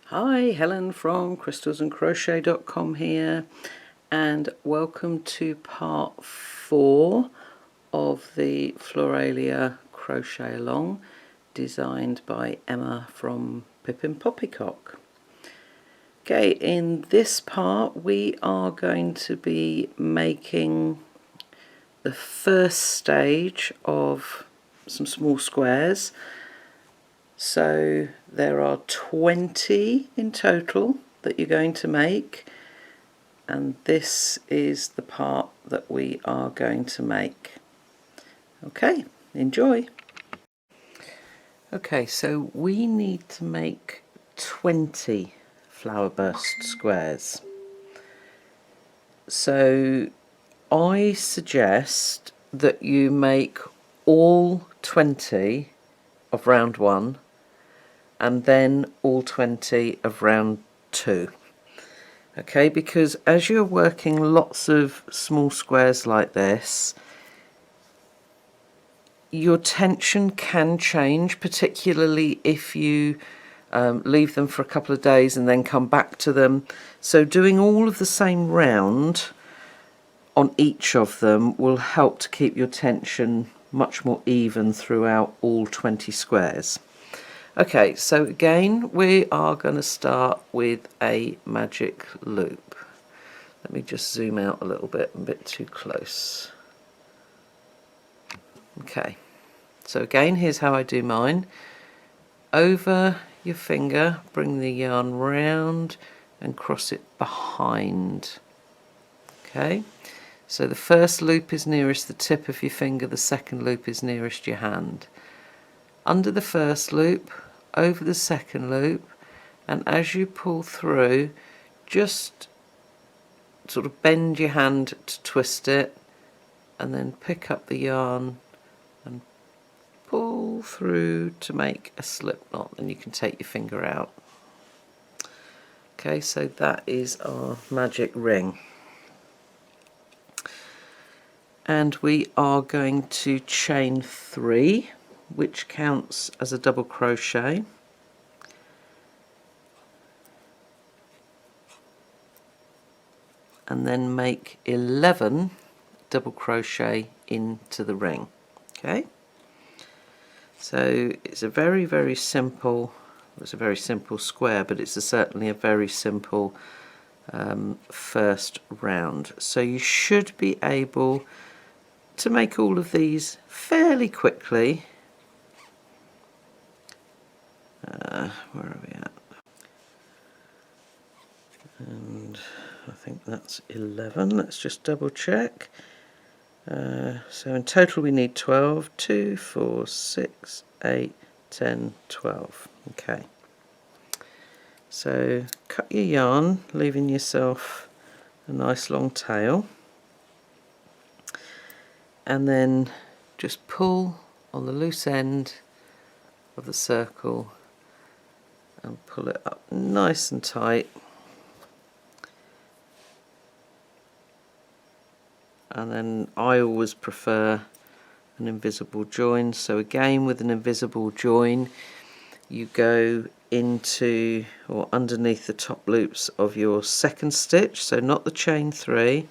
Hi, Helen from crystalsandcrochet.com here, and welcome to part 4 of the Floralia Crochet Along, designed by Emma from Pippin Poppycock. Okay, in this part we are going to be making the first stage of some small squares. So there are 20 in total that you're going to make, and this is the part that we are going to make. Okay, enjoy. Okay, so we need to make 20 flower burst squares. So I suggest that you make all 20 of round 1 and then all 20 of round 2. Okay, because as you're working lots of small squares like this, your tension can change, particularly if you leave them for a couple of days and then come back to them. So doing all of the same round on each of them will help to keep your tension much more even throughout all 20 squares. Okay, so again we are going to start with a magic loop. Let me just zoom out a little bit, I'm a bit too close. Okay, so again here's how I do mine. Over your finger, bring the yarn round and cross it behind. Okay, so the first loop is nearest the tip of your finger, the second loop is nearest your hand. Under the first loop, over the second loop, and as you pull through, just sort of bend your hand to twist it and then pick up the yarn and pull through to make a slip knot, and you can take your finger out. Okay, so that is our magic ring. And we are going to chain 3, which counts as a double crochet. And then make 11 double crochet into the ring. Okay, so it's a very simple, it's a very simple square, but it's certainly a very simple first round. So you should be able to make all of these fairly quickly. Where are we at? And I think that's 11. Let's just double check. So in total we need 12. 2, 4, 6, 8, 10, 12. Okay. So cut your yarn, leaving yourself a nice long tail. And then just pull on the loose end of the circle and pull it up nice and tight. And then I always prefer an invisible join. So again, with an invisible join, you go into or underneath the top loops of your second stitch, so not the chain 3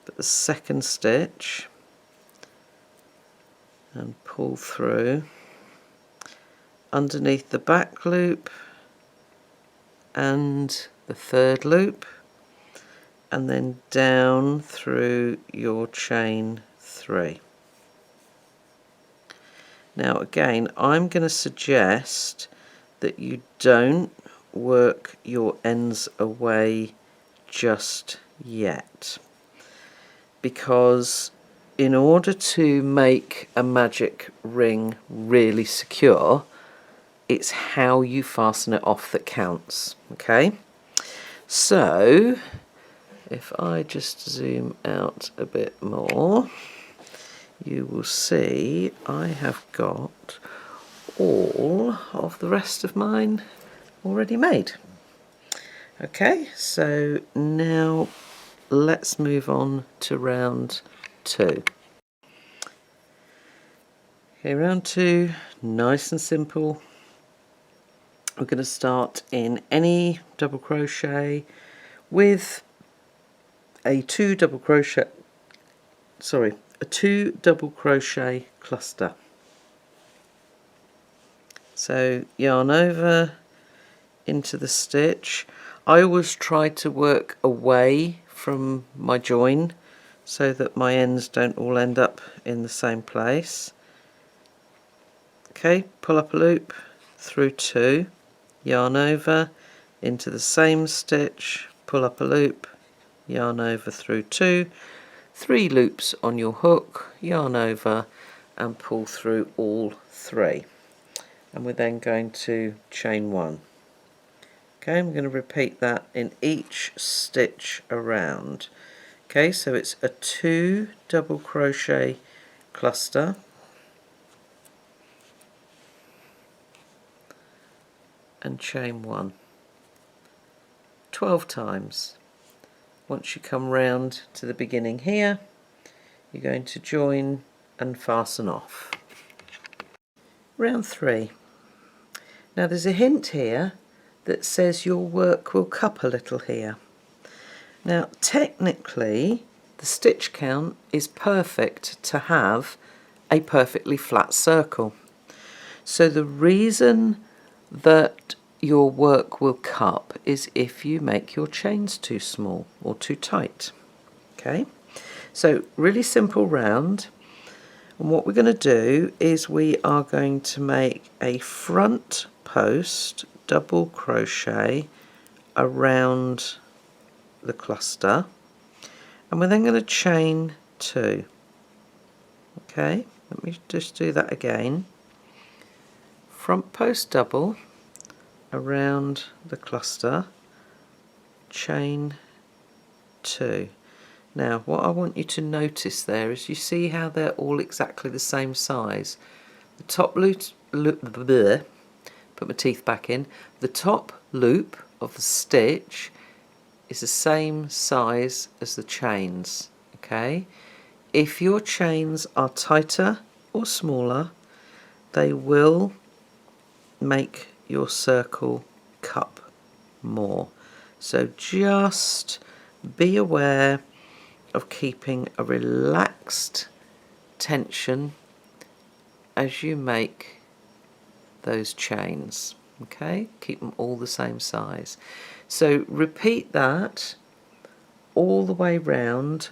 but the second stitch, and pull through underneath the back loop and the third loop, and then down through your chain 3. Now again, I'm going to suggest that you don't work your ends away just yet, because in order to make a magic ring really secure, it's how you fasten it off that counts. Okay, so if I just zoom out a bit more, you will see I have got all of the rest of mine already made. Okay, so now let's move on to round 2. Okay, round 2, nice and simple. we're going to start in any double crochet with a two double crochet cluster. So yarn over into the stitch. I always try to work away from my join so that my ends don't all end up in the same place. Okay, pull up a loop through 2, yarn over into the same stitch, pull up a loop, yarn over through 2, 3 loops on your hook, yarn over and pull through all 3. And we're then going to chain 1. Okay, I'm going to repeat that in each stitch around. Okay, so it's a 2 double crochet cluster, and chain 1 12 times. Once you come round to the beginning here, you're going to join and fasten off. Round 3. Now there's a hint here that says your work will cup a little here. Now technically the stitch count is perfect to have a perfectly flat circle. So the reason that your work will cup is if you make your chains too small or too tight. Okay, so really simple round, and what we're going to do is we are going to make a front post double crochet around the cluster, and we're then going to chain 2. Okay, let me just do that again. Front post double around the cluster, chain 2. Now what I want you to notice there is you see how they're all exactly the same size. The top loop, put my teeth back in, the top loop of the stitch is the same size as the chains. Okay, if your chains are tighter or smaller, they will make your circle cup more. So just be aware of keeping a relaxed tension as you make those chains. Okay, keep them all the same size. So repeat that all the way round.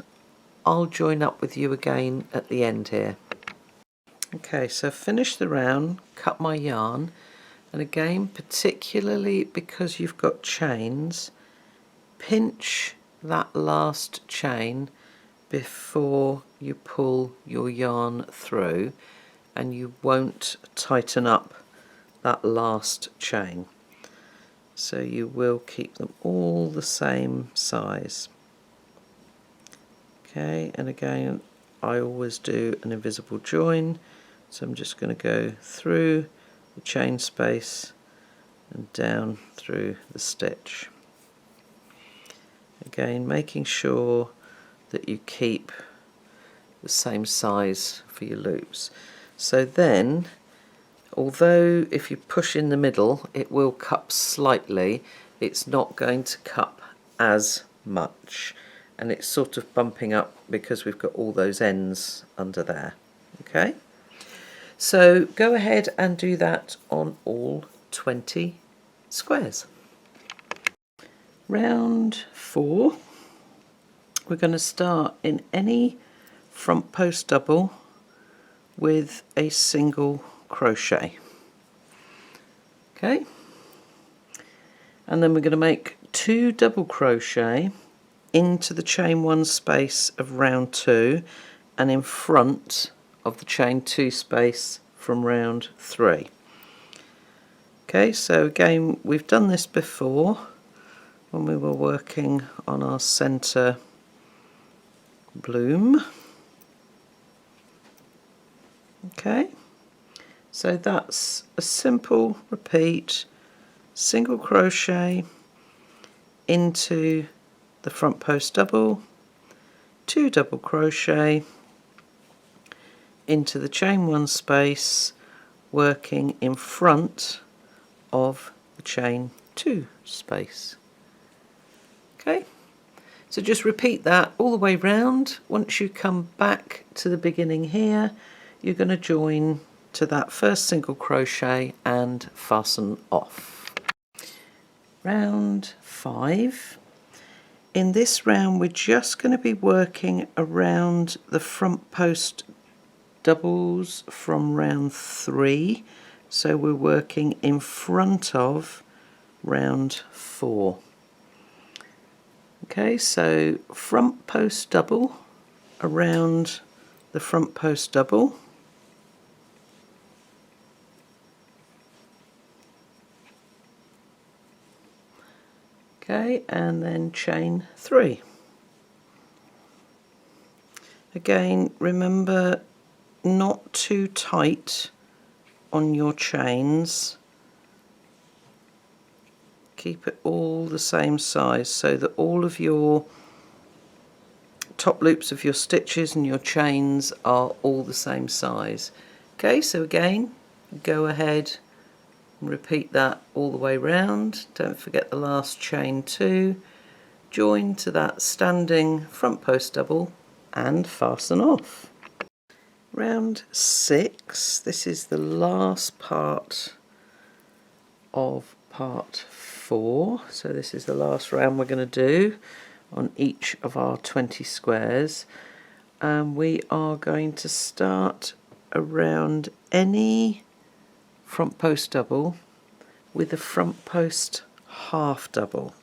I'll join up with you again at the end here. Okay, so finish the round, cut my yarn, and again, particularly because you've got chains, pinch that last chain before you pull your yarn through, and you won't tighten up that last chain. So you will keep them all the same size. Okay, and again, I always do an invisible join, so I'm just going to go through the chain space and down through the stitch. Again, making sure that you keep the same size for your loops. So then, although if you push in the middle it will cup slightly, it's not going to cup as much, and it's sort of bumping up because we've got all those ends under there. Okay, so go ahead and do that on all 20 squares. Round 4, we're going to start in any front post double with a single crochet. Okay, and then we're going to make 2 double crochet into the chain 1 space of round 2 and in front of the chain 2 space from round 3. Okay, so again, we've done this before when we were working on our center bloom. Okay, so that's a simple repeat, single crochet into the front post double, 2 double crochet into the chain 1 space, working in front of the chain 2 space. Okay, so just repeat that all the way round. Once you come back to the beginning here, you're going to join to that first single crochet and fasten off. Round 5. In this round we're just going to be working around the front post doubles from round 3, so we're working in front of round 4. Okay, so front post double around the front post double, okay, and then chain 3. Again, remember not too tight on your chains. Keep it all the same size so that all of your top loops of your stitches and your chains are all the same size. Okay, so again, go ahead and repeat that all the way round. Don't forget the last chain 2, join to that standing front post double and fasten off. Round 6, this is the last part of part 4, so this is the last round we're going to do on each of our 20 squares, and we are going to start around any front post double with a front post half double.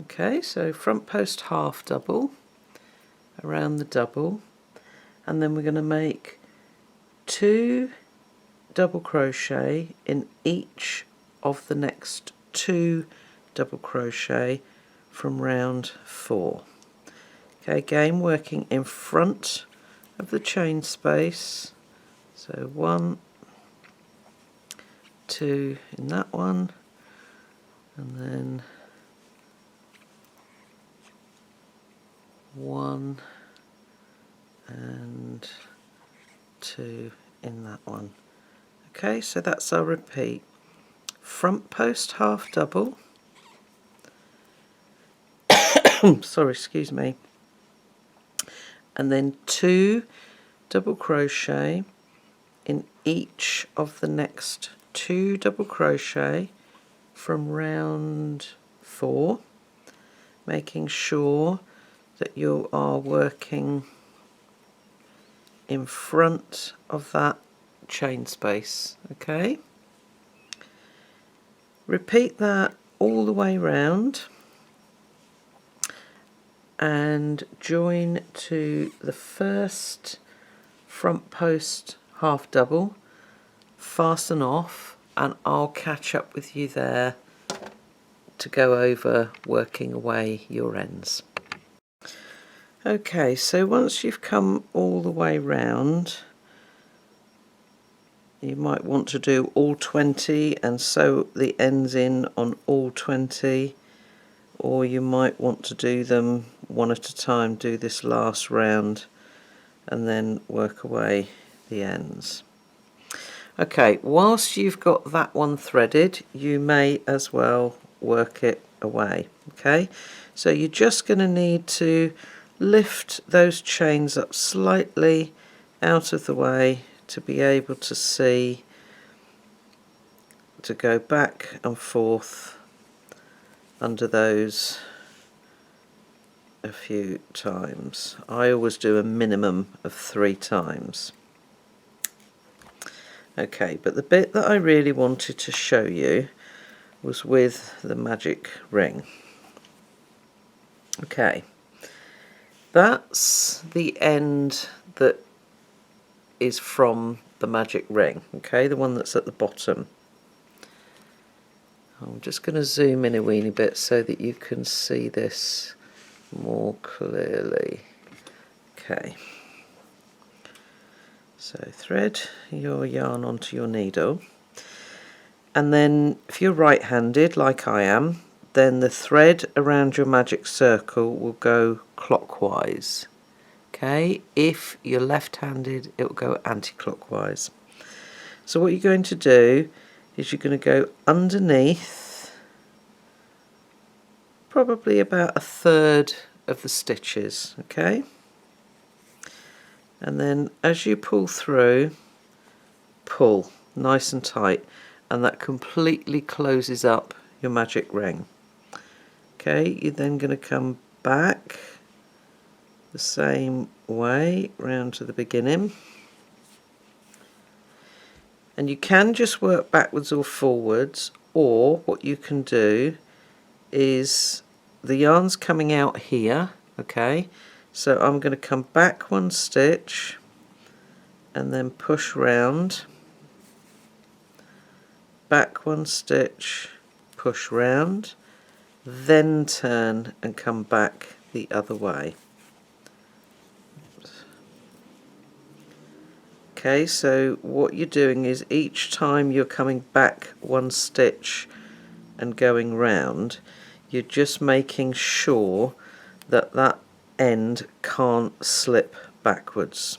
Okay, so front post half double around the double, and then we're going to make 2 double crochet in each of the next 2 double crochet from round 4. Okay, again working in front of the chain space, so 1, 2 in that one, and then 1 and 2 in that one. Okay, so that's our repeat. Front post half double, sorry, excuse me, and then 2 double crochet in each of the next 2 double crochet from round 4, making sure that you are working in front of that chain space. Okay, repeat that all the way round and join to the first front post half double, fasten off, and I'll catch up with you there to go over working away your ends. Okay, so once you've come all the way round, you might want to do all 20 and sew the ends in on all 20, or you might want to do them one at a time, do this last round and then work away the ends. Okay, whilst you've got that one threaded, you may as well work it away. Okay, so you're just going to need to lift those chains up slightly out of the way to be able to see, to go back and forth under those a few times. I always do a minimum of 3 times. Okay, but the bit that I really wanted to show you was with the magic ring. Okay, that's the end that is from the magic ring, okay, the one that's at the bottom. I'm just going to zoom in a weeny bit so that you can see this more clearly. Okay, so thread your yarn onto your needle, and then if you're right-handed like I am, then the thread around your magic circle will go clockwise. Okay, if you're left-handed, it will go anti-clockwise. So what you're going to do is you're going to go underneath probably about a third of the stitches, okay? And then as you pull through, pull nice and tight, and that completely closes up your magic ring. Okay, you're then going to come back the same way round to the beginning, and you can just work backwards or forwards, or what you can do is the yarn's coming out here, okay, so I'm going to come back one stitch and then push round, back one stitch, push round, then turn and come back the other way. Okay, so what you're doing is each time you're coming back one stitch and going round, you're just making sure that that end can't slip backwards.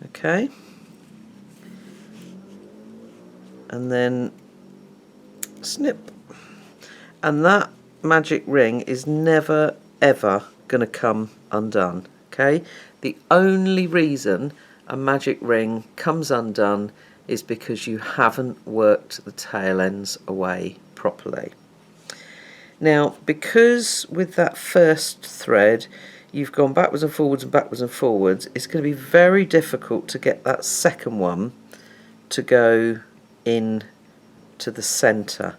Okay, and then snip, and that magic ring is never ever going to come undone. Okay, the only reason a magic ring comes undone is because you haven't worked the tail ends away properly. Now, because with that first thread you've gone backwards and forwards and backwards and forwards, it's going to be very difficult to get that second one to go in to the centre.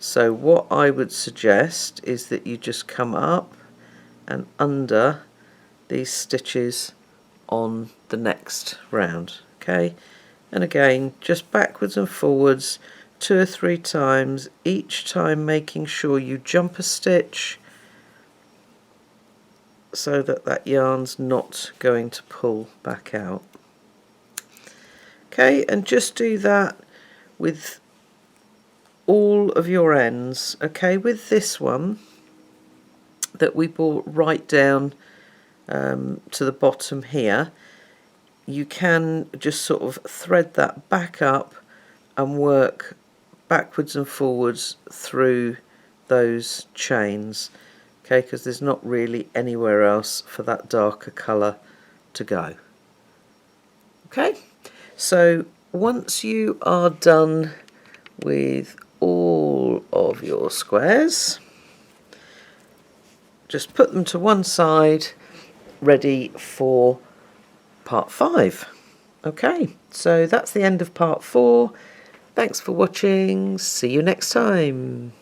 So what I would suggest is that you just come up and under these stitches on the next round, okay, and again just backwards and forwards 2 or 3 times, each time making sure you jump a stitch so that that yarn's not going to pull back out. Okay, and just do that with all of your ends. Okay, with this one that we brought right down to the bottom here, you can just sort of thread that back up and work backwards and forwards through those chains, okay, because there's not really anywhere else for that darker colour to go. Okay, so once you are done with all of your squares, just put them to one side, ready for part 5. Okay, so that's the end of part 4. Thanks for watching. See you next time.